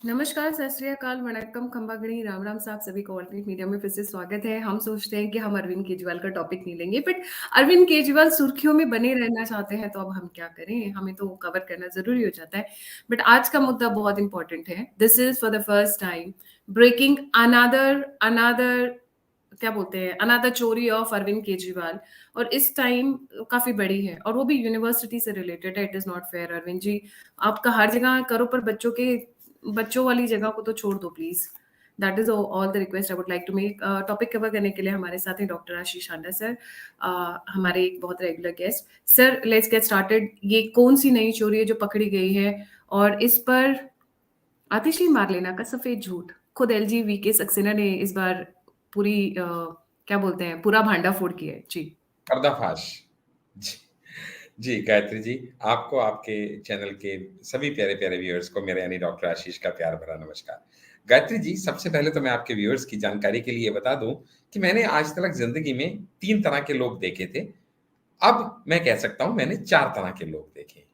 नमस्कार, सत श्री अकाल, वणक्कम, खंबागणी, राम राम साहब सभी को ऑल्टरनेट मीडिया में फिर से स्वागत है। हम सोचते हैं कि हम अरविंद केजरीवाल का टॉपिक नहीं लेंगे, बट अरविंद केजरीवाल सुर्खियों में बने रहना चाहते हैं, तो अब हम क्या करें? हमें तो कवर करना ज़रूरी हो जाता है। बट आज का मुद्दा बहुत इम्पोर्टेंट है। This is for the first time breaking another another क्या बोलते हैं अनदर चोरी ऑफ अरविंद केजरीवाल। और इस टाइम काफ़ी बड़ी है और वो भी यूनिवर्सिटी से रिलेटेड है। It is not fair Arvind ji, आपका हर जगह करो पर बच्चों वाली जगह को तो छोड़ दो please. That is all the request I would like to make. Topic cover करने के लिए हमारे साथ हैं डॉक्टर आशीष आंडा सर, हमारे एक बहुत regular guest. Sir let's get started. ये कौन सी नई चोरी है जो पकड़ी गई है और इस पर आतिशी मार लेना का सफेद झूठ? खुद एलजी वीके सक्सेना ने इस बार पूरी क्या बोलते हैं पूरा भांडा फोड़ किया है जी। पर्दाफाश। जी, जी गायत्री जी, आपको आपके चैनल के सभी प्यारे प्यारे व्यूअर्स को मेरे यानी डॉक्टर आशीष का प्यार भरा नमस्कार। गायत्री जी, सबसे पहले तो मैं आपके व्यूअर्स की जानकारी के लिए बता दूं कि मैंने आज तक जिंदगी में 3 तरह के लोग देखे थे। अब मैं कह सकता हूं मैंने 4 तरह के लोग देखे।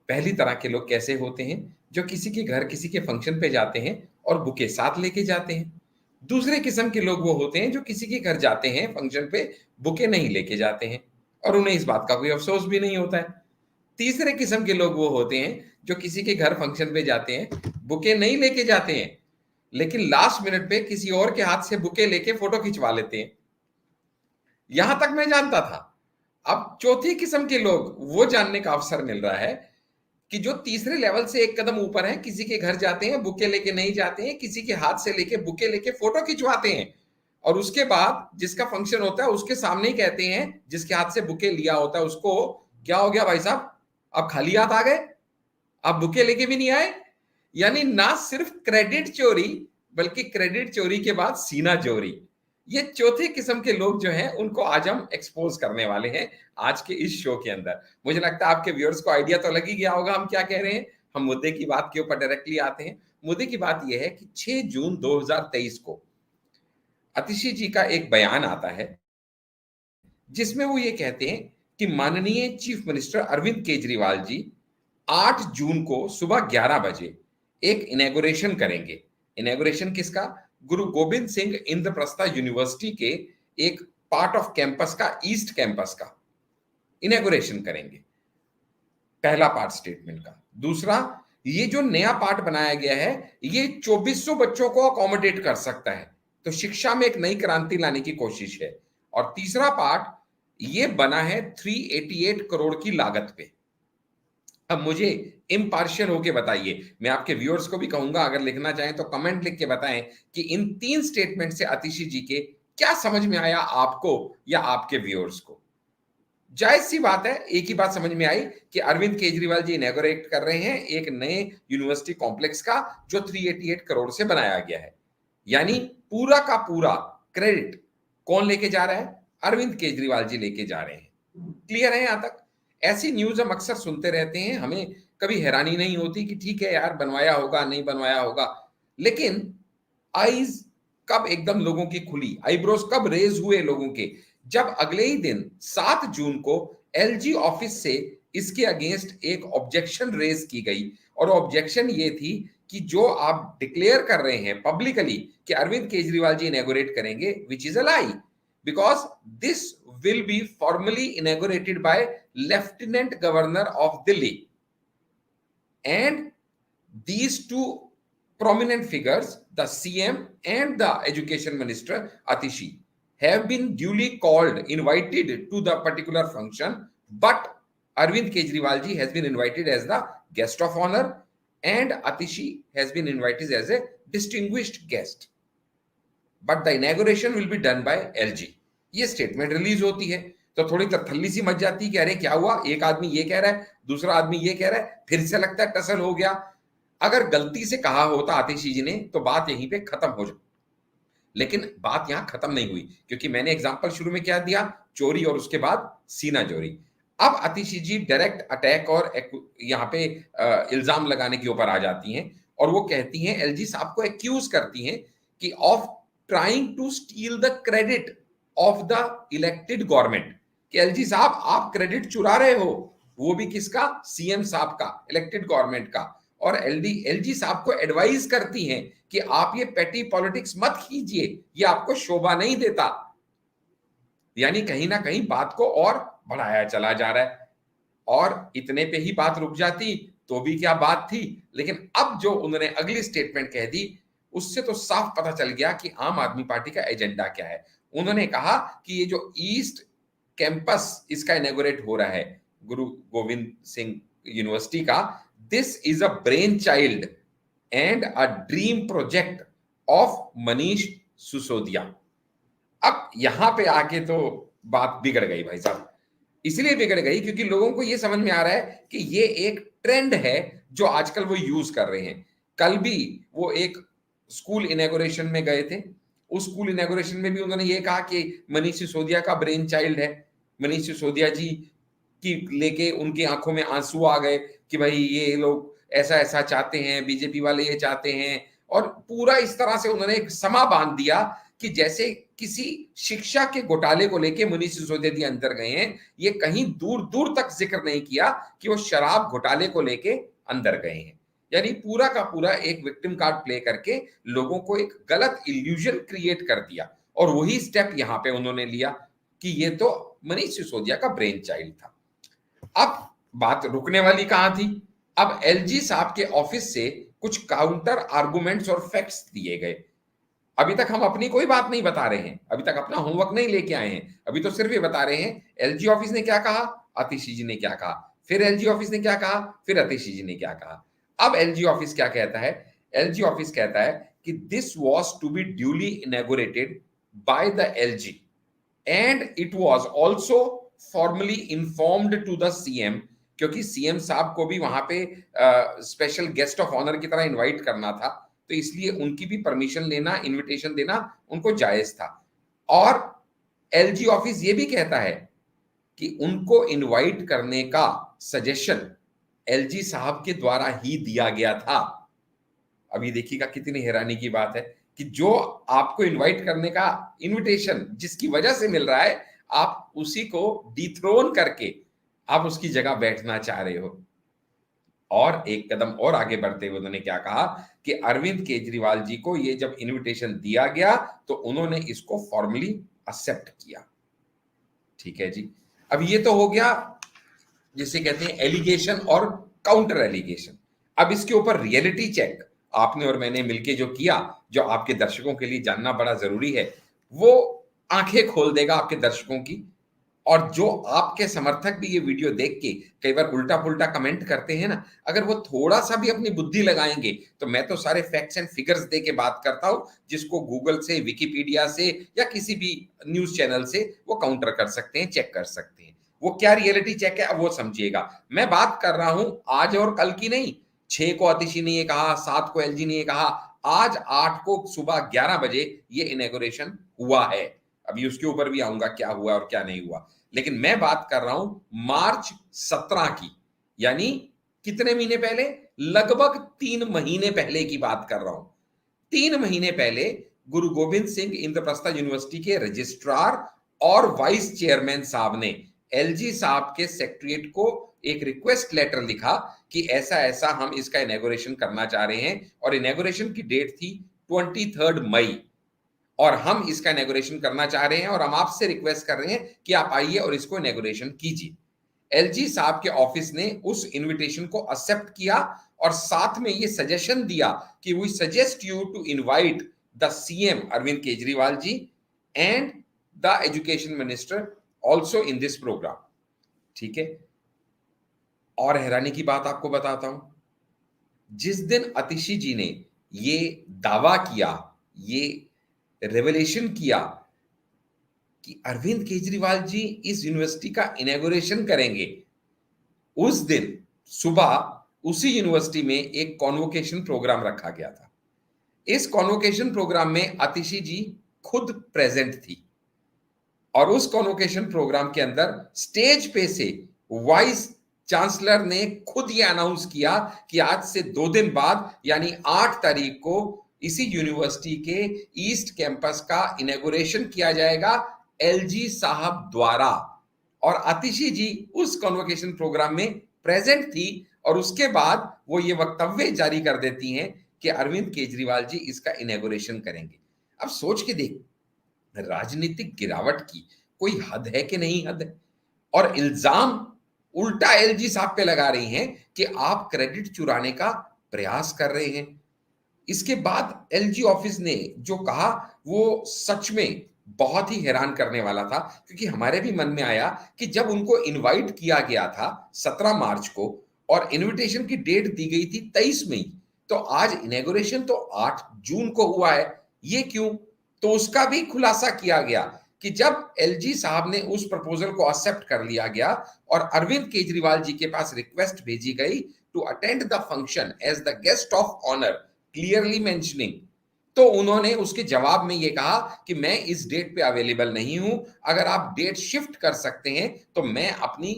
पहली तरह के लोग कैसे होते हैं, जो किसी के घर किसी के फंक्शन पे जाते हैं और बुके साथ लेके जाते हैं। दूसरे किस्म के लोग वो होते हैं जो किसी के घर जाते हैं फंक्शन पे, बुके नहीं लेके जाते हैं और उन्हें इस बात का कोई अफसोस भी नहीं होता है। तीसरे किस्म के लोग वो होते हैं जो किसी के घर फंक्शन पे जाते हैं, बुके नहीं लेके जाते हैं, लेकिन लास्ट मिनट पे किसी और के हाथ से बुके लेके फोटो खिंचवा लेते हैं। यहां तक मैं जानता था। अब चौथी किस्म के लोग वो जानने का अवसर मिल रहा है कि जो तीसरे लेवल से एक कदम ऊपर है, किसी के घर जाते हैं, बुके लेके नहीं जाते हैं, किसी के हाथ से लेके बुके लेके फोटो खिंचवाते हैं और उसके बाद जिसका फंक्शन होता है उसके सामने ही कहते हैं, जिसके हाथ से बुके लिया होता है उसको, क्या हो गया भाई साहब, आप खाली हाथ आ गए, आप बुके लेके भी नहीं आए। यानी ना सिर्फ क्रेडिट चोरी, बल्कि क्रेडिट चोरी के बाद सीना चोरी। ये चौथे किस्म के लोग जो हैं उनको आज हम एक्सपोज करने वाले हैं आज के इस शो के अंदर। मुझे लगता है आपके व्यूअर्स को आइडिया तो लग ही गया होगा हम क्या कह रहे हैं। हम मुद्दे की बात के ऊपर डायरेक्टली आते हैं। मुद्दे की बात यह है कि 6 जून 2023 को अतिशी जी का एक बयान आता है जिसमें वो ये कहते हैं कि माननीय चीफ मिनिस्टर अरविंद केजरीवाल जी 8 जून को सुबह 11 बजे एक इनॉग्रेशन करेंगे। इनॉग्रेशन किसका? गुरु गोविंद सिंह इंद्रप्रस्थ यूनिवर्सिटी के एक पार्ट ऑफ कैंपस का, ईस्ट कैंपस का इनॉग्रेशन करेंगे। पहला पार्ट स्टेटमेंट का। दूसरा, ये जो नया पार्ट बनाया गया है ये 2400 बच्चों को अकोमोडेट कर सकता है, तो शिक्षा में एक नई क्रांति लाने की कोशिश है। और तीसरा पार्ट ये बना है 388 करोड़ की लागत पे। अब मुझे इम्पार्शियल होके बताइए, मैं आपके व्यूअर्स को भी कहूंगा अगर लिखना चाहें तो कमेंट लिख के बताएं कि इन 3 स्टेटमेंट से आतिशी जी के क्या समझ में आया आपको या आपके व्यूअर्स को। जायज सी बात है, एक ही बात समझ में आई कि अरविंद केजरीवाल जी इनॉग्रेट कर रहे हैं एक नए यूनिवर्सिटी कॉम्प्लेक्स का जो 388 करोड़ से बनाया गया है। यानी पूरा का पूरा क्रेडिट कौन लेके जा रहा है? अरविंद केजरीवाल जी लेके जा रहे हैं। क्लियर है यहां तक? ऐसी न्यूज हम अक्सर सुनते रहते हैं, हमें कभी हैरानी नहीं होती कि ठीक है यार, बनवाया होगा नहीं बनवाया होगा, लेकिन आईज कब एकदम लोगों की खुली, आईब्रोज कब रेज हुए लोगों के, जब अगले ही दिन 7 जून को एलजी ऑफिस से इसके अगेंस्ट एक ऑब्जेक्शन रेज की गई। और ऑब्जेक्शन ये थी कि जो आप डिक्लेयर कर रहे हैं पब्लिकली कि अरविंद केजरीवाल जी इनॉग्रेट करेंगे, which is a lie, because this will be formally inaugurated by lieutenant governor of Delhi and these two prominent figures, the CM and the education minister Atishi, have been duly called, invited to the particular function, but Arvind Kejriwal ji has been invited as the guest of honor and Atishi has been invited as a distinguished guest, but the inauguration will be done by LG। ये statement release होती है तो थोड़ी तथल्ली see much जाती है कि अरे क्या हुआ, एक आदमी ये कह रहा है, दूसरा आदमी ये कह रहा है, फिर से लगता है टसल हो गया। अगर गलती से कहा होता आतिशी जी ने तो बात यहीं पे खत्म हो जाती, लेकिन बात यहां खत्म नहीं हुई क्योंकि मैंने एग्जांपल शुरू में क्या दिया, चोरी और उसके बाद सीना चोरी। अब आतिशी जी डायरेक्ट अटैक और यहां पे इल्जाम लगाने के ऊपर आ जाती हैं और वो कहती हैं, एलजी साहब को एक्यूज करती हैं कि of trying to steal the credit of the elected government, कि एलजी साहब आप क्रेडिट चुरा रहे हो, वो भी किसका? सीएम साहब का, इलेक्टेड गवर्नमेंट का। और एलजी साहब को एडवाइस करती हैं कि आप ये पेटी पॉलिटिक्स मत कीजिए, ये आपको शोभा नहीं देता। यानी कहीं ना कहीं बात को और बढ़ाया चला जा रहा है। और इतने पे ही बात रुक जाती तो भी क्या बात थी, लेकिन अब जो उन्होंने अगली स्टेटमेंट कह दी उससे तो साफ पता चल गया कि आम आदमी पार्टी का एजेंडा क्या है। उन्होंने कहा कि ये जो ईस्ट कैंपस इसका इनॉग्रेट हो रहा है गुरु गोविंद सिंह यूनिवर्सिटी का, this is a brain child and a dream project of Manish Sisodia. अब यहां पे आके तो बात बिगड़ गई भाई साहब। इसलिए बिगड़ गई क्योंकि लोगों को यह समझ में आ रहा है कि ये एक ट्रेंड है जो आजकल वो यूज कर रहे हैं। कल भी वो एक स्कूल इनॉग्रेशन में गए थे, उस स्कूल इनॉग्रेशन में भी उन्होंने ये कहा कि मनीष सिसोदिया का ब्रेन चाइल्ड है। मनीष सिसोदिया जी की लेके उनकी आंखों में आंसू आ गए कि भाई ये लोग ऐसा ऐसा चाहते हैं, बीजेपी वाले ये चाहते हैं। और पूरा इस तरह से उन्होंने एक समा बांध दिया कि जैसे किसी शिक्षा के घोटाले को लेके मनीष सिसोदिया जी अंदर गए हैं। ये कहीं दूर दूर तक जिक्र नहीं किया कि वो शराब घोटाले को लेके अंदर गए हैं। यानी पूरा का पूरा एक विक्टिम कार्ड प्ले करके लोगों को एक गलत इल्यूजन क्रिएट कर दिया। और वही स्टेप यहां पे उन्होंने लिया कि ये तो मनीष सिसोदिया का ब्रेन चाइल्ड था। अब बात रुकने वाली कहां थी? अब एलजी साहब के ऑफिस से कुछ काउंटर आर्गुमेंट्स और फैक्ट्स दिए गए। अभी तक हम अपनी कोई बात नहीं बता रहे हैं, अभी तक अपना होमवर्क नहीं लेके आए हैं, अभी तो सिर्फ ये बता रहे हैं एलजी ऑफिस ने क्या कहा, आतिशी जी ने क्या कहा, फिर एलजी ऑफिस ने क्या कहा, फिर आतिशी जी ने क्या कहा। अब एलजी ऑफिस क्या कहता है? एलजी ऑफिस कहता है कि this was to be duly inaugurated by the LG and it was also formally informed to the CM, क्योंकि सीएम साहब को भी वहां पे स्पेशल गेस्ट ऑफ ऑनर की तरह इनवाइट करना था, तो इसलिए उनकी भी परमिशन लेना, इनविटेशन देना उनको जायज था। और एलजी ऑफिस ये भी कहता है कि उनको इनवाइट करने का सजेशन एलजी साहब के द्वारा ही दिया गया था। अभी देखिएगा कितनी हैरानी की बात है कि जो आपको इनवाइट करने का इनविटेशन जिसकी वजह से मिल रहा है, आप उसी को डिथ्रोन करके आप उसकी जगह बैठना चाह रहे हो। और एक कदम और आगे बढ़ते हुए उन्होंने क्या कहा कि अरविंद केजरीवाल जी को ये जब इनविटेशन दिया गया तो उन्होंने इसको फॉर्मली एक्सेप्ट किया। ठीक है जी। अब ये तो हो गया जिसे कहते हैं एलिगेशन और काउंटर एलिगेशन। अब इसके ऊपर रियलिटी चेक आपने और मैंने मिलके जो किया, जो आपके दर्शकों के लिए जानना बड़ा जरूरी है, वो आंखें खोल देगा आपके दर्शकों की। और जो आपके समर्थक भी ये वीडियो देख के कई बार उल्टा पुल्टा कमेंट करते हैं ना, अगर वो थोड़ा सा भी अपनी बुद्धि लगाएंगे तो मैं तो सारे फैक्ट्स एंड फिगर्स दे के बात करता हूं, जिसको गूगल से, विकिपीडिया से या किसी भी न्यूज चैनल से वो काउंटर कर सकते हैं, चेक कर सकते हैं। वो क्या रियलिटी चेक है अब वो समझिएगा। मैं बात कर रहा हूं आज और कल की नहीं। 6 को आतिशी ने ये कहा, 7 को एलजी ने ये कहा, आज 8 को सुबह 11 बजे ये इनॉग्रेशन हुआ है। अभी उसके ऊपर भी आऊंगा क्या हुआ और क्या नहीं हुआ। लेकिन मैं बात कर रहा हूं मार्च 17 की, यानी कितने महीने पहले? लगभग 3 महीने पहले की बात कर रहा हूं। 3 महीने पहले गुरु गोविंद सिंह इंद्रप्रस्थ यूनिवर्सिटी के रजिस्ट्रार और वाइस चेयरमैन साहब ने एलजी साहब के सेक्रेटरीट को एक रिक्वेस्ट लेटर लिखा कि ऐसा ऐसा हम इसका इनॉग्रेशन करना चाह रहे हैं। और इनॉग्रेशन की डेट थी 23 मई, और हम इसका इनॉग्रेशन करना चाह रहे हैं और हम आपसे रिक्वेस्ट कर रहे हैं कि आप आइए और इसको इनॉग्रेशन कीजिए। एलजी साहब के ऑफिस ने उस इनविटेशन को एक्सेप्ट किया और साथ में ये सजेशन दिया कि we suggest you to invite the CM Arvind Kejriwal ji and the education minister also in this programme. ठीक है। और हैरानी की बात आपको बताता हूं, जिस दिन आतिशी जी ने ये दावा किया, ये रेवलेशन किया कि अरविंद केजरीवाल जी इस यूनिवर्सिटी का इनॉग्रेशन करेंगे, उस दिन सुबह उसी यूनिवर्सिटी में एक कॉन्वोकेशन प्रोग्राम रखा गया था। इस कॉन्वोकेशन प्रोग्राम में आतिशी जी खुद प्रेजेंट थी और उस कॉन्वोकेशन प्रोग्राम के अंदर स्टेज पे से वाइस चांसलर ने खुद ये अनाउंस किया कि आज से 2 दिन बाद यानी 8 तारीख को इसी यूनिवर्सिटी के ईस्ट कैंपस का इनॉग्रेशन किया जाएगा एलजी साहब द्वारा। और आतिशी जी उस कॉन्वोकेशन प्रोग्राम में प्रेजेंट थी और उसके बाद वो ये वक्तव्य जारी कर देती हैं कि अरविंद केजरीवाल जी इसका इनॉग्रेशन करेंगे। अब सोच के देख, राजनीतिक गिरावट की कोई हद है कि नहीं हद है? और इल्जाम उल्टा एलजी साहब पे लगा रही हैं कि आप क्रेडिट चुराने का प्रयास कर रहे हैं। इसके बाद एलजी ऑफिस ने जो कहा वो सच में बहुत ही हैरान करने वाला था, क्योंकि हमारे भी मन में आया कि जब उनको इनवाइट किया गया था 17 मार्च को और इनविटेशन की डेट दी गई थी 23 मई, तो आज इनॉग्रेशन तो 8 जून को हुआ है। ये क्यों? तो उसका भी खुलासा किया गया कि जब एलजी साहब ने उस प्रपोजल को एक्सेप्ट कर लिया गया और अरविंद केजरीवाल जी के पास रिक्वेस्ट भेजी गई to attend the function as the guest of honour, clearly mentioning, तो उन्होंने उसके जवाब में ये कहा कि मैं इस डेट पे अवेलेबल नहीं हूं, अगर आप डेट शिफ्ट कर सकते हैं तो मैं अपनी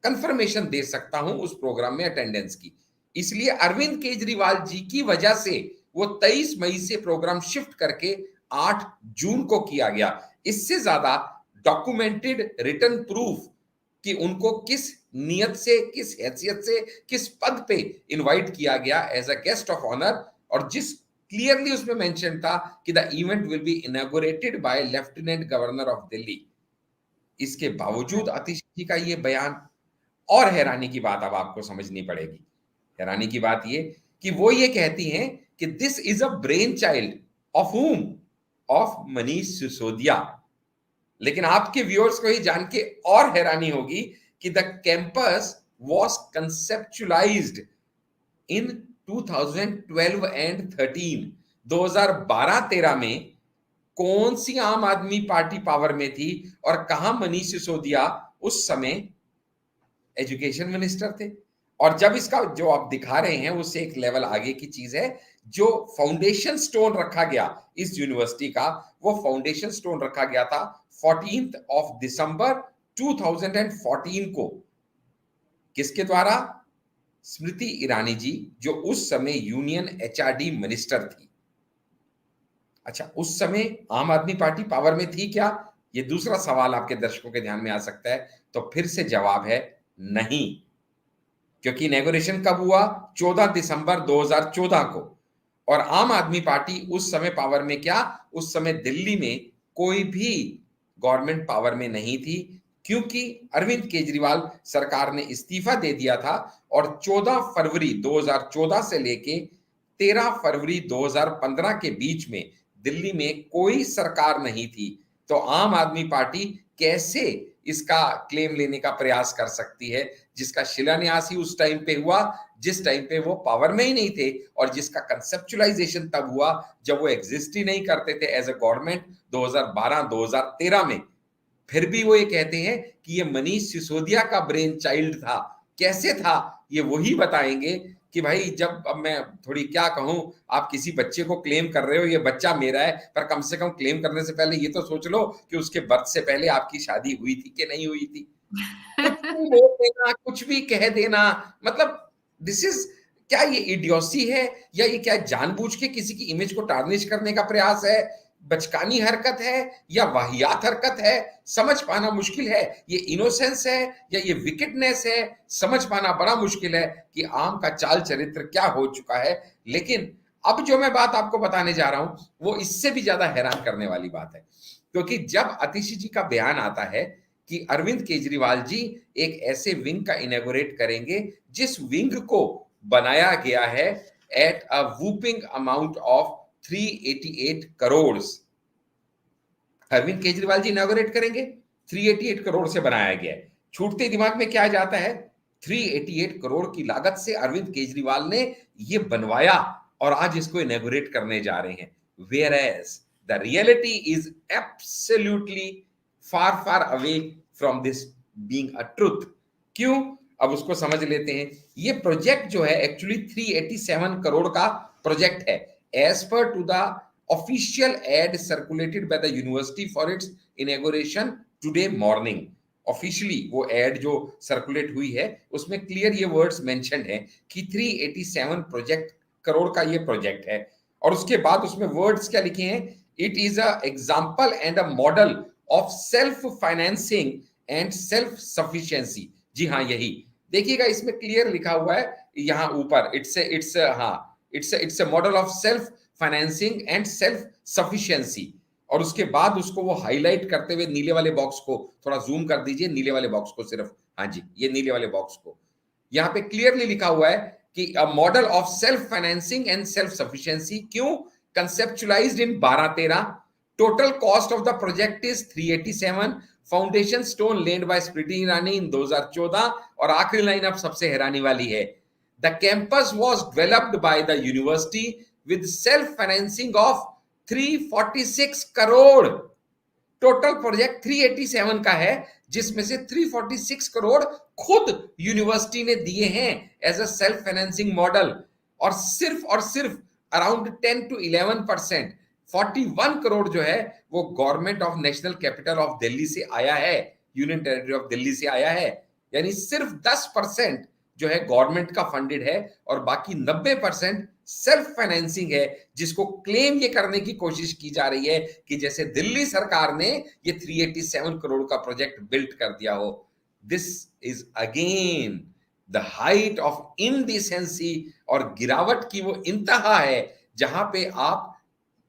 कंफर्मेशन दे सकता हूं उस प्रोग्राम में अटेंडेंस की। इसलिए अरविंद केजरीवाल जी की वजह से वो 23 मई से प्रोग्राम शिफ्ट करके 8 जून को किया गया। इससे ज्यादा डॉक्यूमेंटेड रिटन प्रूफ कि उनको किस नियत से, किस हैसियत से, किस पद पे इनवाइट किया गया as a guest of honour, और जिस क्लियरली उसमें मेंशन था कि the event will be inaugurated by lieutenant governor of Delhi. इसके बावजूद आतिश जी का ये बयान, और हैरानी की बात अब आपको समझनी पड़ेगी, हैरानी की बात ये कि वो ये कहती हैं कि this is a brain child of हुम, ऑफ मनीष सिसोदिया। लेकिन आपके व्यूअर्स को ही जान के और हैरानी होगी कि the campus was कंसेप्चुअलाइज्ड in 2012 and 13। 2012-13 में कौन सी आम आदमी पार्टी पावर में थी और कहां मनीष सिसोदिया उस समय एजुकेशन मिनिस्टर थे। और जब इसका जो आप दिखा रहे हैं उससे एक लेवल आगे की चीज है, जो फाउंडेशन स्टोन रखा गया इस यूनिवर्सिटी का, वो फाउंडेशन स्टोन रखा गया था 14 दिसंबर 2014 को। किसके द्वारा? स्मृति ईरानी जी, जो उस समय यूनियन एचआरडी मिनिस्टर थी। अच्छा, उस समय आम आदमी पार्टी पावर में थी क्या? ये दूसरा सवाल आपके दर्शकों के ध्यान में आ सकता है। तो फिर से जवाब है नहीं, क्योंकि इनॉग्रेशन कब हुआ? 14 दिसंबर 2014 को। और आम आदमी पार्टी उस समय पावर में क्या? उस समय दिल्ली में कोई भी गवर्नमेंट पावर में नहीं थी, क्योंकि अरविंद केजरीवाल सरकार ने इस्तीफा दे दिया था और 14 फरवरी 2014 से लेके 13 फरवरी 2015 के बीच में दिल्ली में कोई सरकार नहीं थी। तो आम आदमी पार्टी कैसे इसका क्लेम लेने का प्रयास कर सकती है, जिसका शिलान्यास ही उस टाइम पे हुआ जिस टाइम पे वो पावर में ही नहीं थे, और जिसका कंसेप्चुअलाइजेशन तब हुआ जब वो एग्जिस्ट ही नहीं करते थे एज अ गवर्नमेंट 2012-2013 में। फिर भी वो ये कहते हैं कि ये मनीष सिसोदिया का ब्रेन चाइल्ड था। कैसे था ये वही बताएंगे कि भाई, जब अब मैं थोड़ी क्या कहूं, आप किसी बच्चे को क्लेम कर रहे हो ये बच्चा मेरा है, पर कम से कम क्लेम करने से पहले ये तो सोच लो कि उसके बर्थ से पहले आपकी शादी हुई थी कि नहीं हुई थी। कुछ भी बोल देना, कुछ भी कह देना, मतलब दिस इज, क्या ये इडियोसी है या ये क्या जानबूझ के किसी की इमेज को टार्निश करने का प्रयास है? बचकानी हरकत है या वाहियात हरकत है, समझ पाना मुश्किल है। ये इनोसेंस है या ये विकेटनेस है, समझ पाना बड़ा मुश्किल है कि आम का चाल चरित्र क्या हो चुका है। लेकिन अब जो मैं बात आपको बताने जा रहा हूं वो इससे भी ज्यादा हैरान करने वाली बात है, क्योंकि जब आतिशी जी का बयान आता है कि अरविंद केजरीवाल जी एक ऐसे विंग का इनॉग्रेट करेंगे जिस विंग को बनाया गया है at a whopping amount of 388 crore. Arvind Kejriwal ji inaugurate करेंगे, 388 करोड़ से बनाया गया है। छूटते दिमाग में क्या जाता है? 388 करोड़ की लागत से अरविंद केजरीवाल ने ये बनवाया और आज इसको इनॉग्रेट करने जा रहे हैं। Whereas the reality is absolutely far far away from this being a truth. क्यों? अब उसको समझ लेते हैं। ये प्रोजेक्ट जो है एक्चुअली 387 करोड़ का प्रोजेक्ट है, as per to the official ad circulated by the university for its inauguration today morning. Officially वो एड जो सर्कुलेट हुई है उसमें क्लियर ये वर्ड्स मेंशन्ड है कि 387 प्रोजेक्ट करोड़ का ये प्रोजेक्ट है। और उसके बाद उसमें वर्ड्स क्या लिखे हैं? It is a example and a model of self financing and self sufficiency. जी हाँ, यही देखिएगा, इसमें क्लियर लिखा हुआ है यहाँ ऊपर it's a model of self financing and self sufficiency. और उसके बाद उसको वो हाईलाइट करते हुए नीले वाले बॉक्स को थोड़ा जूम कर दीजिए, नीले वाले बॉक्स को सिर्फ, हाँ जी, ये नीले वाले बॉक्स को, यहाँ पे क्लियरली लिखा हुआ है कि a model of self financing and self sufficiency. क्यों? Conceptualized in 12-13। Total cost of the project is 387। Foundation stone laid by Smriti Irani in 2014। और आखिरी लाइन अब सबसे हैरानी वाली है, the campus was developed by the university with self financing of 346 crore. Total project 387 का है, जिसमें से 346 करोड़ खुद यूनिवर्सिटी ने दिए हैं as a self financing model. और सिर्फ अराउंड 10 to 11%, 41 करोड़ जो है वो government of national capital of Delhi से आया है, यूनियन टेरिटरी ऑफ दिल्ली से आया है। यानी सिर्फ 10% जो है गवर्नमेंट का फंडेड है और बाकी 90% सेल्फ फाइनेंसिंग है, जिसको क्लेम ये करने की कोशिश की जा रही है कि जैसे दिल्ली सरकार ने ये 387 करोड़ का प्रोजेक्ट बिल्ड कर दिया हो। This is again the height of indecency, और गिरावट की वो इंतहा है जहां पे आप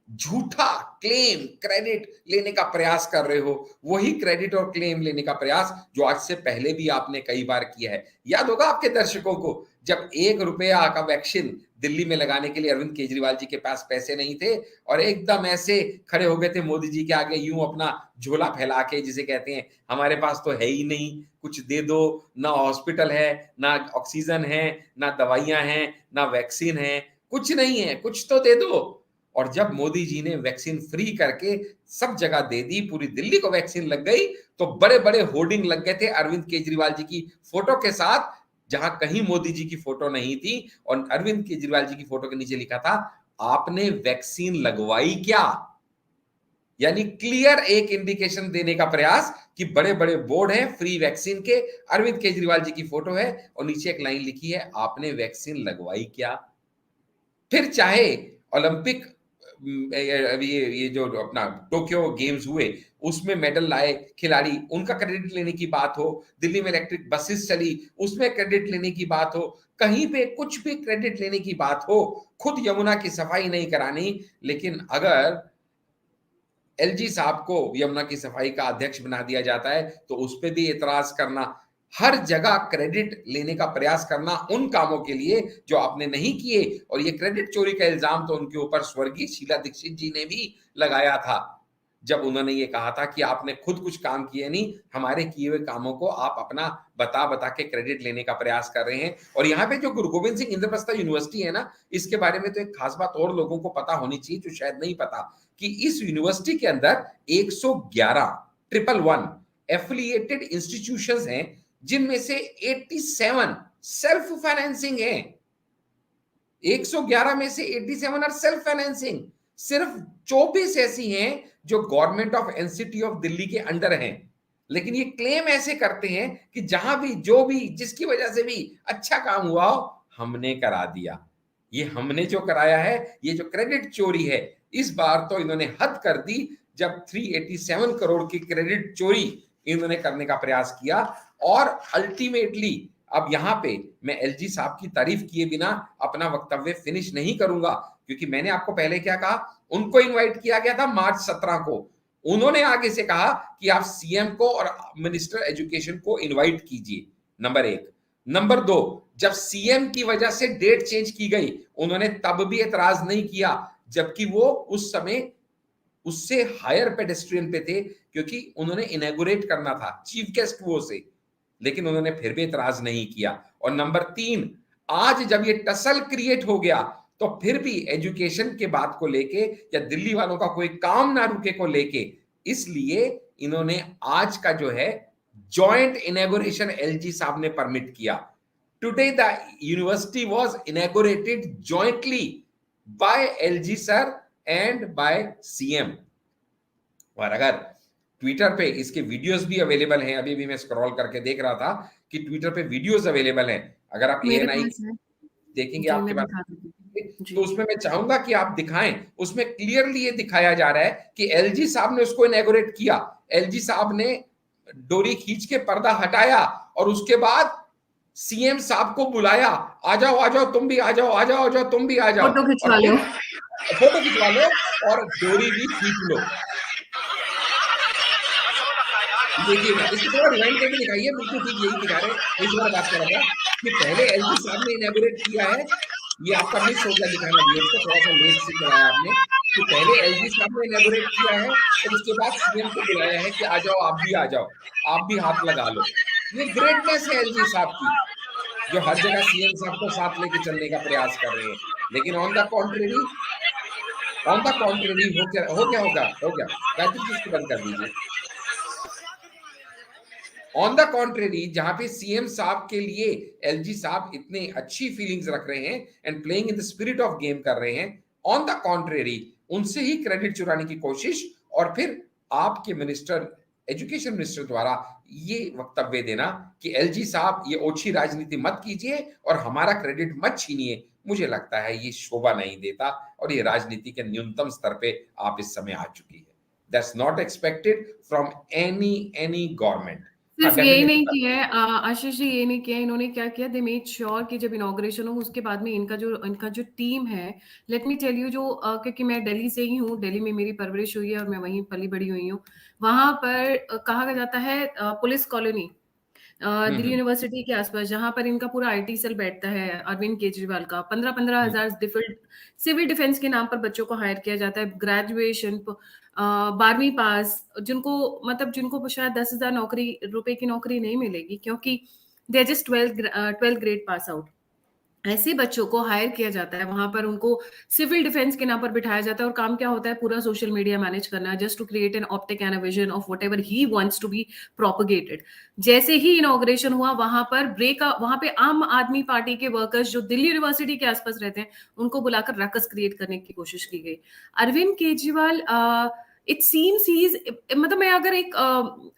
झूठा क्लेम क्रेडिट लेने का प्रयास कर रहे हो, वही क्रेडिट और क्लेम लेने का प्रयास जो आज से पहले भी आपने कई बार किया है। याद होगा आपके दर्शकों को, जब 1 रुपया का वैक्सीन दिल्ली में लगाने के लिए अरविंद केजरीवाल जी के पास पैसे नहीं थे और एकदम ऐसे खड़े हो गए थे मोदी जी के आगे, यूं अपना झोला फैला के, जिसे कहते हैं हमारे पास तो है ही नहीं, कुछ दे दो, ना हॉस्पिटल है, ना ऑक्सीजन है, ना दवाइयां हैं, ना वैक्सीन है, कुछ नहीं है, कुछ तो दे दो। और जब मोदी जी ने वैक्सीन फ्री करके सब जगह दे दी, पूरी दिल्ली को वैक्सीन लग गई, तो बड़े बड़े होर्डिंग लग गए थे अरविंद केजरीवाल जी की फोटो के साथ, जहां कहीं मोदी जी की फोटो नहीं थी। और अरविंद केजरीवाल जी की फोटो के नीचे लिखा था, आपने वैक्सीन लगवाई क्या? यानी क्लियर एक इंडिकेशन देने का प्रयास कि बड़े बड़े बोर्ड हैं फ्री वैक्सीन के, अरविंद केजरीवाल जी की फोटो है और नीचे एक लाइन लिखी है, आपने वैक्सीन लगवाई क्या? फिर चाहे ओलंपिक, ये जो अपना टोक्यो गेम्स हुए उसमें मेडल लाए खिलाड़ी, उनका क्रेडिट लेने की बात हो, दिल्ली में इलेक्ट्रिक बसेस चली उसमें क्रेडिट लेने की बात हो, कहीं पे कुछ भी क्रेडिट लेने की बात हो, खुद यमुना की सफाई नहीं करानी। लेकिन अगर एलजी साहब को यमुना की सफाई का अध्यक्ष बना दिया जाता है तो उस पर भी एतराज करना, हर जगह क्रेडिट लेने का प्रयास करना उन कामों के लिए जो आपने नहीं किए। और ये क्रेडिट चोरी का इल्जाम तो उनके ऊपर स्वर्गीय शीला दीक्षित जी ने भी लगाया था, जब उन्होंने ये कहा था कि आपने खुद कुछ काम किए नहीं, हमारे किए हुए कामों को आप अपना बता बता के क्रेडिट लेने का प्रयास कर रहे हैं। और यहाँ पे जो गुरु गोविंद सिंह इंद्रप्रस्थ यूनिवर्सिटी है ना, इसके बारे में तो एक खास बात और लोगों को पता होनी चाहिए जो शायद नहीं पता, कि इस यूनिवर्सिटी के अंदर 111 एफिलिएटेड इंस्टीट्यूशंस हैं, जिनमें से 87 सेल्फ फाइनेंसिंग है। 111 में से 87 और सेल्फ फाइनेंसिंग, सिर्फ 24 ऐसी हैं जो government of NCT of Delhi के अंडर हैं। लेकिन ये क्लेम ऐसे करते हैं कि जहां भी जो भी जिसकी वजह से भी अच्छा काम हुआ हो, हमने करा दिया। ये हमने जो कराया है, ये जो क्रेडिट चोरी है, इस बार तो इन्होंने हद कर दी, जब 387 करोड़ की क्रेडिट चोरी इन्होंने करने का प्रयास किया। और अल्टीमेटली अब यहां पे मैं एलजी साहब की तारीफ किए बिना अपना वक्तव्य फिनिश नहीं करूंगा, क्योंकि मैंने आपको पहले क्या कहा, उनको इनवाइट किया गया था मार्च 17 को, उन्होंने आगे से कहा कि आप सीएम को और मिनिस्टर एजुकेशन को इनवाइट कीजिए, नंबर 1। नंबर 2, जब सीएम की वजह से डेट चेंज की गई, उन्होंने तब भी एतराज नहीं किया, जबकि वो उस समय उससे हायर पेडेस्ट्रियन पे थे, क्योंकि उन्होंने इनॉग्रेट करना था चीफ गेस्ट वो से, लेकिन उन्होंने फिर भी एतराज नहीं किया। और नंबर 3, आज जब ये टसल क्रिएट हो गया, तो फिर भी एजुकेशन के बात को लेके या दिल्ली वालों का कोई काम ना रुके को लेके, इसलिए इन्होंने आज का जो है जॉइंट इनॉग्रेशन एलजी साहब ने परमिट किया। Today the university was inaugurated jointly by LG sir and by CM. और अगर ट्विटर पे इसके वीडियोस भी अवेलेबल हैं, अभी भी मैं स्क्रॉल करके देख रहा था कि ट्विटर पे वीडियोस अवेलेबल हैं, अगर आप एएनआई देखेंगे आपके पास, तो उसमें मैं चाहूंगा कि आप दिखाएं, उसमें क्लियरली ये दिखाया जा रहा है कि एलजी साहब ने उसको इनॉग्रेट किया, एलजी साहब ने डोरी खींच के पर्दा हटाया और उसके बाद सीएम साहब को बुलाया, आ जाओ तुम भी आ जाओ, आ जाओ तुम भी आ जाओ, फोटो और खिंचवा लो। फिर फोटो खिंचवा लो और डोरी भी खींच लो। देखिएगा, इसको थोड़ा रिवाइंड करके दिखाइए, बिल्कुल ठीक यही दिखा रहे हैं, मैं इसी बारे बात कर रहा था कि पहले एलजी साहब ने इनॉग्रेट किया है। ये आपका मिस हो गया दिखाना व्यूअर्स को, थोड़ा सा लेट से कराया आपने, कि पहले एलजी साहब ने इनॉग्रेट किया है और उसके बाद सीएम को बुलाया है कि आ जाओ, आप भी आ जाओ, आप भी हाथ लगा लो। ये ग्रेटनेस है एलजी साहब की, जो हर जगह सीएम साहब को साथ लेके चलने का प्रयास कर रहे हैं। लेकिन ऑन द कॉन्ट्रेरी हो क्या गायत्री जी, इसको बंद कर दीजिए। ऑन द कॉन्ट्रेरी, जहां पे सीएम साहब के लिए एलजी साहब इतने अच्छी फीलिंग्स रख रहे हैं and playing in the spirit of game कर रहे हैं, ऑन द कॉन्ट्रेरी उनसे ही क्रेडिट चुराने की कोशिश, और फिर आपके मिनिस्टर, एजुकेशन मिनिस्टर द्वारा ये वक्तव्य देना कि एलजी साहब ये ओछी राजनीति मत कीजिए और हमारा क्रेडिट मत छीनिए, मुझे लगता है ये शोभा नहीं देता और ये राजनीति के न्यूनतम स्तर पे आप इस समय आ चुकी है। That's not expected from any government. हाँ, सिर्फ यही नहीं डेफिनेटली। किया है आशीष जी, ये नहीं किया है इन्होंने, क्या किया, दे मेड श्योर कि जब इनॉग्रेशन हो उसके बाद में इनका जो टीम है, लेट मी टेल यू, जो क्योंकि मैं दिल्ली से ही हूँ, दिल्ली में मेरी परवरिश हुई है और मैं वहीं पली बड़ी हुई हूँ। वहां पर कहा जाता है पुलिस कॉलोनी, दिल्ली हम्म। यूनिवर्सिटी के आसपास, जहां पर इनका पूरा आईटी सेल बैठता है अरविंद केजरीवाल का, 15-15 हम्म। हजार सिविल डिफेंस के नाम पर बच्चों को हायर किया जाता है, ग्रेजुएशन 12वीं पास, जिनको शायद 10,000 रुपए की नौकरी नहीं मिलेगी क्योंकि they are just 12th grade pass out. ऐसे बच्चों को हायर किया जाता है, वहां पर उनको सिविल डिफेंस के नाम पर बिठाया जाता है, और काम क्या होता है, पूरा सोशल मीडिया मैनेज करना, just to create an optic and a vision of whatever he wants to be propagated. जैसे ही इनॉग्रेशन हुआ, वहां पे आम आदमी पार्टी के वर्कर्स जो दिल्ली यूनिवर्सिटी के आसपास रहते हैं, उनको बुलाकर रकस क्रिएट करने की कोशिश की गई। Arvind Kejriwal, it seems he is, मतलब मैं अगर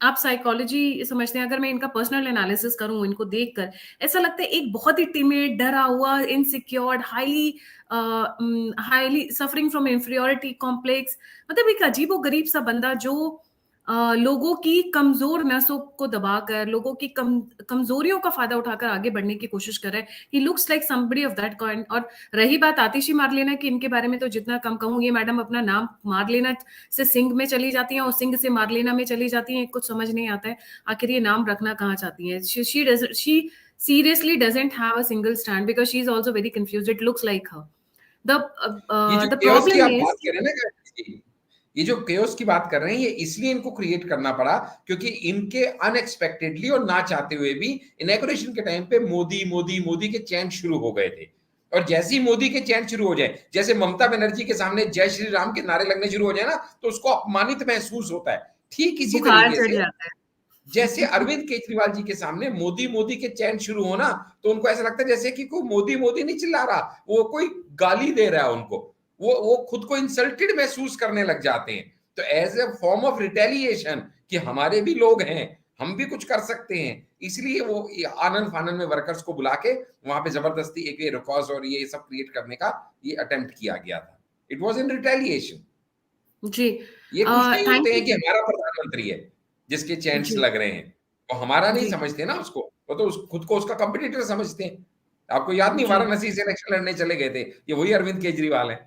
आप साइकोलॉजी समझते हैं, अगर मैं इनका पर्सनल एनालिसिस करूं इनको देखकर, ऐसा लगता है एक बहुत ही टिमिड, डरा हुआ, insecured, highly suffering from inferiority complex, मतलब एक अजीबो गरीब सा बंदा जो लोगों की कमजोर नसों को दबाकर, लोगों की कमजोरियों का फायदा उठाकर आगे बढ़ने की कोशिश कर रहा है। He looks like somebody of that kind. और रही बात आतिशी मारलेना की, इनके बारे में तो जितना कम कहूँ, ये मैडम अपना नाम मारलेना से सिंह में चली जाती हैं और सिंह से मारलेना में चली जाती हैं, कुछ समझ नहीं आता है आखिर ये नाम रखना कहाँ चाहती हैं। She seriously doesn't have a single stand because she's also very confused. It looks like her. The ये जो the केओस की problem आप is, बात कर रहे हैं ना गायत्री जी, ये जो केओस की बात कर रहे हैं, ये इसलिए इनको क्रिएट करना पड़ा क्योंकि इनके अनएक्सपेक्टेडली और ना चाहते हुए भी इनॉग्रेशन के टाइम पे मोदी मोदी मोदी के चैन शुरू हो गए थे। और जैसे ही मोदी के चैन शुरू हो जाए, जैसे ममता बनर्जी के सामने जय श्री राम के नारे लगने शुरू हो जाए ना, तो उसको अपमानित महसूस होता है। ठीक इसी बुखार तरीके चढ़ से जाता है। जैसे अरविंद केजरीवाल जी के सामने मोदी मोदी के चैन शुरू होना, तो उनको ऐसा लगता है जैसे कि कोई मोदी मोदी नहीं चिल्ला रहा, वो कोई गाली दे रहा है उनको, वो खुद को इंसल्टेड महसूस करने लग जाते हैं। तो as a form of retaliation कि हमारे भी लोग हैं, हम भी कुछ कर सकते हैं, इसलिए वो आनंद फानन में वर्कर्स को बुला के वहां पे जबरदस्ती एक ये रिकॉज और ये सब क्रिएट करने का ये अटेम्प्ट किया गया था। It was in retaliation. जी, ये खुश नहीं थैंक होते हैं यू। कि हमारा प्रधानमंत्री है जिसके चैन्स जी। लग रहे हैं, वो हमारा नहीं जी। समझते ना उसको, वो तो खुद को उसका कंपटीटर समझते हैं। आपको याद नहीं, जी। वाराणसी से इलेक्शन लड़ने चले गए थे, ये वही अरविंद केजरीवाल है।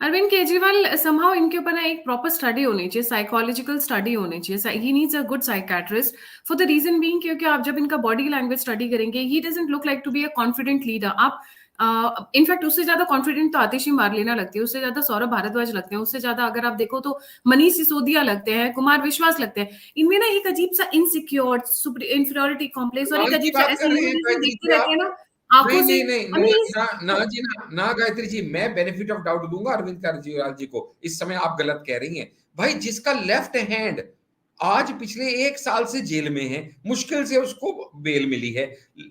अरविंद केजरीवाल, समहाउ इनके ऊपर ना एक प्रॉपर स्टडी होनी चाहिए, साइकोलॉजिकल स्टडी होनी चाहिए। He needs a good psychiatrist, for the reason being, क्योंकि आप जब इनका बॉडी लैंग्वेज स्टडी करेंगे, he doesn't look like to be a confident leader. आप इनफैक्ट उससे ज्यादा कॉन्फिडेंट तो आतिशी मारलेना लगती है, उससे ज्यादा सौरभ भारद्वाज लगते हैं, उससे ज्यादा अगर आप देखो तो मनीष सिसोदिया लगते हैं, कुमार विश्वास लगते हैं। इनमें ना एक अजीब सा इनसिक्योर, इंफीरियोरिटी कॉम्प्लेक्स और एक कमाल की अजीब सा बात ऐसे कर रहे यूं हैं जैसे गायत्री देखते जी रहते आप। हैं ना नहीं आंखों से। नहीं नहीं, I mean, ना जी, ना गायत्री जी, मैं बेनिफिट ऑफ डाउट दूंगा अरविंद केजरीवाल जी को, इस समय आप गलत कह रही हैं। भाई, जिसका लेफ्ट हैंड आज पिछले 1 साल से जेल में है, मुश्किल से उसको बेल मिली है,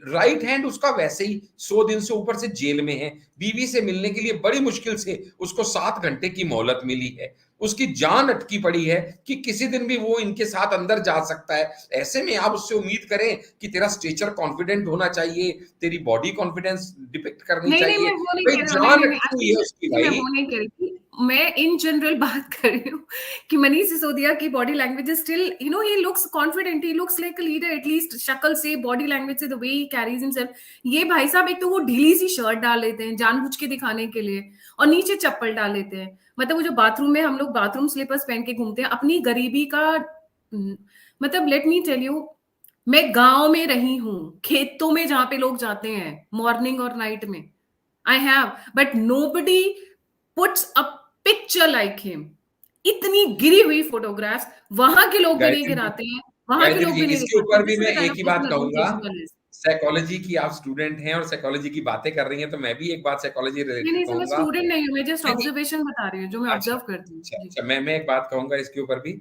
राइट हैंड उसका वैसे ही 100 दिन से ऊपर से जेल में है, बीवी से मिलने के लिए बड़ी मुश्किल से उसको 7 घंटे की मोहलत मिली है, उसकी जान अटकी पड़ी है कि किसी दिन भी वो इनके साथ अंदर जा सकता है। ऐसे में आप उससे उम्मीद करें कि तेरा स्टेचर कॉन्फिडेंट होना चाहिए, तेरी बॉडी कॉन्फिडेंस डिपिक्ट करनी नहीं नहीं, चाहिए। मैं वो नहीं भाई, कह रही हूँ, नहीं जान नहीं नहीं, अटकी हुई आशीष है जी, उसकी मैं भाई। वो नहीं कह रही थी। मैं इन जनरल बात कर रही हूँ कि मनीष सिसोदिया की body language is still, he looks confident, he looks like a leader, at least शक्ल से, बॉडी लैंग्वेज से, the way he carries himself. ये भाई साहब एक तो वो ढीली सी शर्ट डाल लेते हैं जानबूझ के दिखाने के लिए, और नीचे चप्पल डाल लेते हैं। मतलब वो जो बाथरूम में हम लोग बाथरूम स्लीपर्स पहन के घूमते हैं, अपनी गरीबी का मतलब, लेट मी टेल यू, मैं गांव में रही हूँ, खेतों में जहां पे लोग जाते हैं मॉर्निंग और नाइट में, I have, but nobody puts a picture like him. इतनी गिरी हुई फोटोग्राफ्स वहां के लोग भी नहीं गायत्री जी, गिराते हैं, वहां के गायत्री लोग जी, भी नहीं इसके दिखाते। ऊपर भी दिस इज मैं द काइंड एक ऑफ ही बात पर्सन अरविंद कहूंगा। केजरीवाल इज। साइकोलॉजी की आप स्टूडेंट हैं और साइकोलॉजी की बातें कर रही हैं, तो मैं भी एक बात साइकोलॉजी नहीं रिलेटेड नहीं सर, मैं कहूंगा। स्टूडेंट नहीं हूँ, मैं जस्ट नहीं, नहीं, ऑब्जर्वेशन बता रही हूँ जो मैं अच्छा, ऑब्जर्व करती हूँ अच्छा, जी। अच्छा, मैं एक बात कहूंगा इसके ऊपर भी।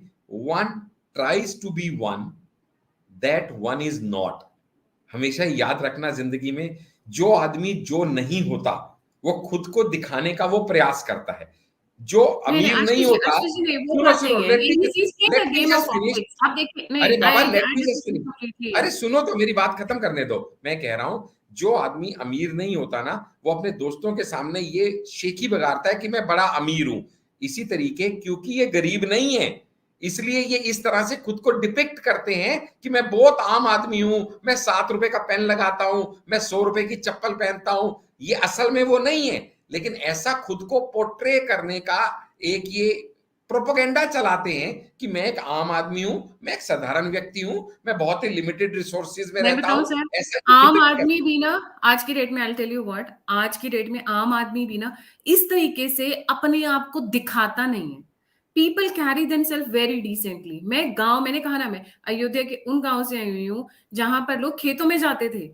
One tries to be one that one is not. हमेशा याद रखना जिंदगी में, जो आदमी जो नहीं होता वो खुद को दिखाने का वो प्रयास करता है। जो नहीं नहीं अमीर नहीं होता, आशीष जी नहीं, वो सुनो बात सुनो, नहीं है, ये is let a me game just of finish. Optics. आप देखिए, नहीं अरे बाबा, I let me just disagree finish. Completely. अरे सुनो तो, मेरी बात खत्म करने दो। मैं कह रहा हूं, जो आदमी अमीर नहीं होता ना, वो अपने दोस्तों के सामने ये शेखी बगाड़ता है कि मैं बड़ा अमीर हूं। इसी तरीके, क्योंकि ये गरीब नहीं है, इसलिए ये इस तरह से खुद को डिपिक्ट करते हैं कि मैं बहुत आम आदमी हूं, मैं 7 रुपए का पेन लगाता हूं, मैं 100 रुपए की चप्पल पहनता हूं। ये असल में वो नहीं है, लेकिन ऐसा खुद को पोर्ट्रे करने का एक ये प्रोपोगेंडा चलाते हैं कि मैं एक आम आदमी हूं, मैं एक साधारण व्यक्ति हूं, मैं बहुत ही लिमिटेड रिसोर्सेज में मैं रहता बताऊं हूं। सर, ऐसा ये आम डिपिक्ट करते आदमी भी ना, आज की डेट में आई टेल यू व्हाट, आज की डेट में आम आदमी भी ना इस तरीके से अपने आप को दिखाता नहीं है। People carry themselves very decently. मैंने कहा ना, मैं अयोध्या के उन गांव से आई हुई हूँ जहां पर लोग खेतों में जाते थे,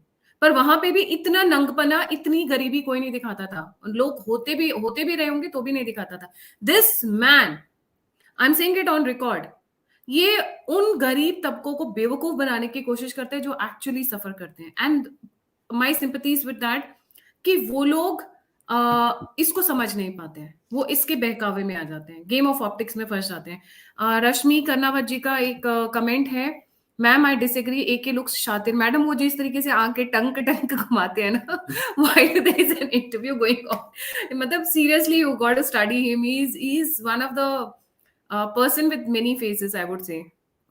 पर वहां पे भी इतना नंगपना, इतनी गरीबी कोई नहीं दिखाता था। लोग होते भी रहे होंगे तो भी नहीं दिखाता था। This man, I am saying it on record, ये उन गरीब तबकों को बेवकूफ बनाने की कोशिश करते हैं जो एक्चुअली सफर करते हैं। And my sympathies with that, कि वो लोग इसको समझ नहीं पाते हैं, वो इसके बहकावे में आ जाते हैं, गेम ऑफ ऑप्टिक्स में फंस जाते हैं। रश्मि कर्नावत जी का एक कमेंट है, मैम आई डिसएग्री, ए के लुक्स शातिर। मैडम वो जिस तरीके से आंखें टंक टंक घुमाते हैं ना, while there is an interview going on, मतलब seriously you got to study him. He is one of the a person with many faces, I would say.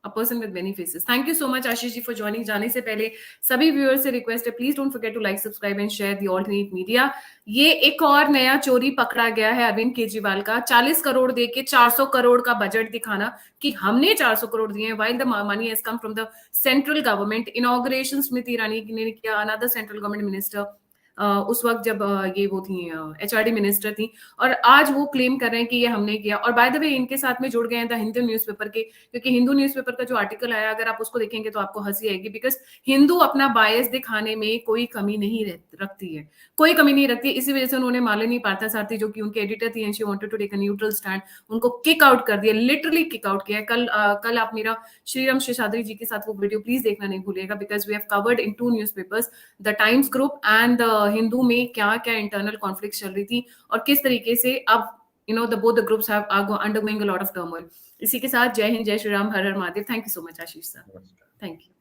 A person with many faces. Thank you so much, Ashish ji, for joining. जाने से पहले सभी viewers से request है, please don't forget to like, subscribe and share the alternate media. ये एक और नया चोरी पकड़ा गया है अरविंद केजरीवाल का, 40 करोड़ दे के 400 करोड़ का बजट दिखाना कि हमने 400 करोड़ दिए हैं, while the money has come from the central government. Inauguration Smriti Irani ने किया, अनदर सेंट्रल गवर्नमेंट मिनिस्टर, उस वक्त जब ये वो थी एचआरडी मिनिस्टर थी, और आज वो क्लेम कर रहे हैं कि ये हमने किया। और बाय द वे इनके साथ में जुड़ गए हैं द हिंदू न्यूज़पेपर के, क्योंकि हिंदू न्यूज़पेपर का जो आर्टिकल आया, अगर आप उसको देखेंगे तो आपको हंसी आएगी, बिकॉज हिंदू अपना बायस दिखाने में कोई कमी नहीं रखती है, कोई कमी नहीं रखती है। इसी वजह से उन्होंने मालिनी पार्थसारथी, जो कि उनके एडिटर थी, and she wanted to take a neutral stand, उनको किक आउट कर दिया, लिटरली किक आउट किया। कल आप मेरा श्रीराम शेषाद्री जी के साथ वो वीडियो प्लीज देखना नहीं भूलिएगा, because we have covered in 2 newspapers, the Times group and the Hindu, में क्या क्या इंटरनल कॉन्फ्लिक्ट चल रही थी, और किस तरीके से अब the both the groups have are undergoing a lot of turmoil. इसी के साथ जय हिंद, जय श्री राम, हर हर Mahadev. Thank you so much Ashish sir, हैं। Thank you.